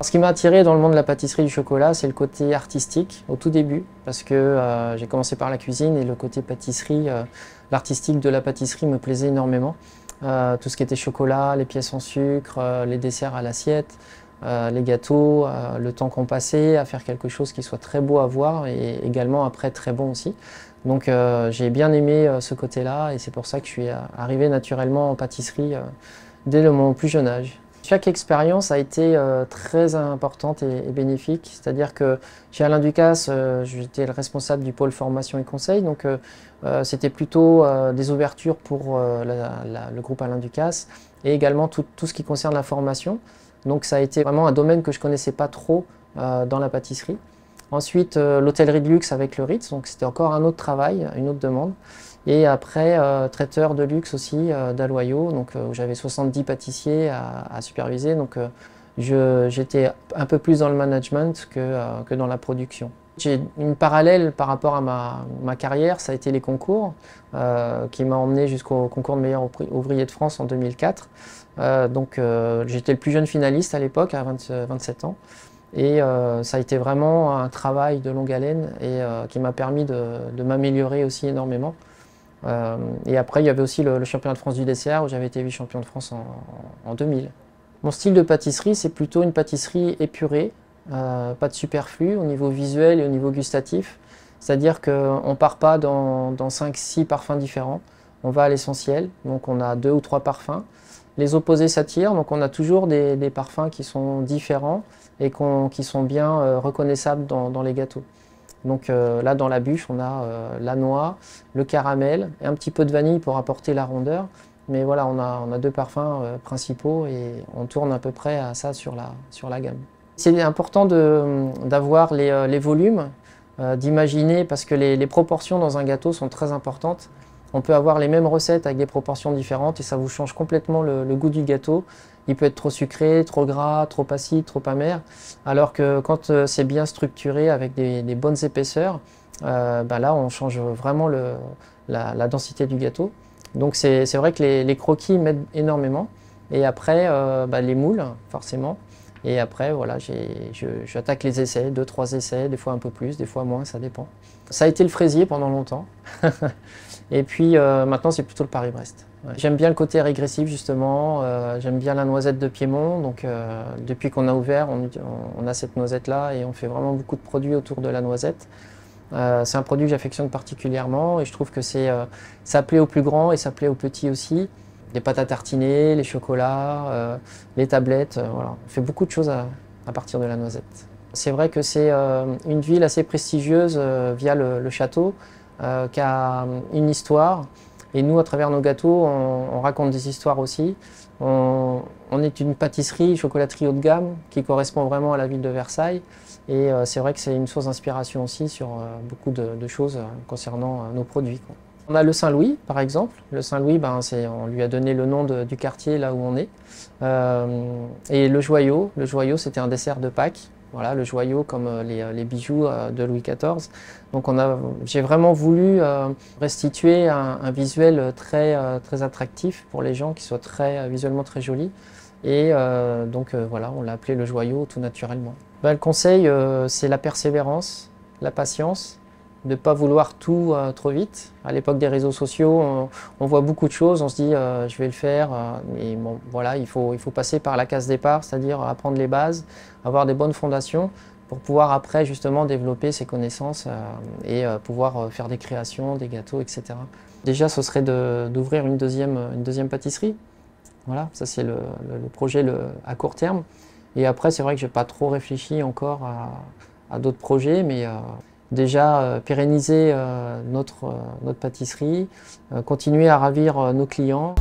ce qui m'a attiré dans le monde de la pâtisserie du chocolat, c'est le côté artistique au tout début, parce que j'ai commencé par la cuisine et le côté pâtisserie, l'artistique de la pâtisserie me plaisait énormément. Tout ce qui était chocolat, les pièces en sucre, les desserts à l'assiette, les gâteaux, le temps qu'on passait à faire quelque chose qui soit très beau à voir et également après très bon aussi. Donc j'ai bien aimé ce côté-là et c'est pour ça que je suis arrivé naturellement en pâtisserie dès mon plus jeune âge. Chaque expérience a été très importante et bénéfique, c'est-à-dire que chez Alain Ducasse, j'étais le responsable du pôle formation et conseil, donc c'était plutôt des ouvertures pour le groupe Alain Ducasse et également tout ce qui concerne la formation. Donc ça a été vraiment un domaine que je ne connaissais pas trop dans la pâtisserie. Ensuite, l'hôtellerie de luxe avec le Ritz, donc c'était encore un autre travail, une autre demande. Et après, traiteur de luxe aussi d'Aloyau, donc où j'avais 70 pâtissiers à superviser. Donc j'étais un peu plus dans le management que dans la production. J'ai une parallèle par rapport à ma carrière, ça a été les concours qui m'a emmené jusqu'au concours de meilleur ouvrier de France en 2004. J'étais le plus jeune finaliste à l'époque, à 27 ans. Et ça a été vraiment un travail de longue haleine et qui m'a permis de m'améliorer aussi énormément. Et après, il y avait aussi le championnat de France du dessert où j'avais été vice-champion de France en 2000. Mon style de pâtisserie, c'est plutôt une pâtisserie épurée, pas de superflu au niveau visuel et au niveau gustatif. C'est-à-dire qu'on ne part pas dans 5-6 parfums différents, on va à l'essentiel, donc on a 2 ou 3 parfums. Les opposés s'attirent, donc on a toujours des parfums qui sont différents et qui sont bien reconnaissables dans les gâteaux. Donc là, dans la bûche, on a la noix, le caramel et un petit peu de vanille pour apporter la rondeur. Mais voilà, on a 2 parfums principaux et on tourne à peu près à ça sur la gamme. C'est important d'avoir les volumes, d'imaginer, parce que les proportions dans un gâteau sont très importantes. On peut avoir les mêmes recettes avec des proportions différentes et ça vous change complètement le goût du gâteau. Il peut être trop sucré, trop gras, trop acide, trop amer. Alors que quand c'est bien structuré avec des bonnes épaisseurs, là on change vraiment la densité du gâteau. Donc c'est vrai que les croquis m'aident énormément. Et après, les moules, forcément. Et après, voilà, j'attaque les essais, 2-3 essais, des fois un peu plus, des fois moins, ça dépend. Ça a été le fraisier pendant longtemps. Et puis maintenant, c'est plutôt le Paris-Brest. Ouais. J'aime bien le côté régressif, justement. J'aime bien la noisette de Piémont. Donc, depuis qu'on a ouvert, on a cette noisette-là et on fait vraiment beaucoup de produits autour de la noisette. C'est un produit que j'affectionne particulièrement et je trouve que ça plaît aux plus grands et ça plaît aux petits aussi. Les pâtes à tartiner, les chocolats, les tablettes, voilà. On fait beaucoup de choses à partir de la noisette. C'est vrai que c'est une ville assez prestigieuse via le château qui a une histoire. Et nous, à travers nos gâteaux, on raconte des histoires aussi. On est une pâtisserie, chocolaterie haut de gamme qui correspond vraiment à la ville de Versailles. Et c'est vrai que c'est une source d'inspiration aussi sur beaucoup de choses concernant nos produits, quoi. On a le Saint-Louis, par exemple. Le Saint-Louis, on lui a donné le nom du quartier là où on est. Et le joyau, c'était un dessert de Pâques. Voilà, le joyau comme les bijoux de Louis XIV. Donc j'ai vraiment voulu restituer un visuel très attractif pour les gens, qui soit visuellement très joli. Et voilà, on l'a appelé le joyau tout naturellement. Le conseil, c'est la persévérance, la patience, de ne pas vouloir tout trop vite. À l'époque des réseaux sociaux, on voit beaucoup de choses, on se dit je vais le faire, mais bon, voilà, il faut passer par la case départ, c'est-à-dire apprendre les bases, avoir des bonnes fondations pour pouvoir après justement développer ses connaissances et pouvoir faire des créations, des gâteaux, etc. Déjà, ce serait d'ouvrir une deuxième pâtisserie. Voilà, ça c'est le projet à court terme. Et après, c'est vrai que je n'ai pas trop réfléchi encore à d'autres projets, mais déjà pérenniser notre pâtisserie, continuer à ravir nos clients.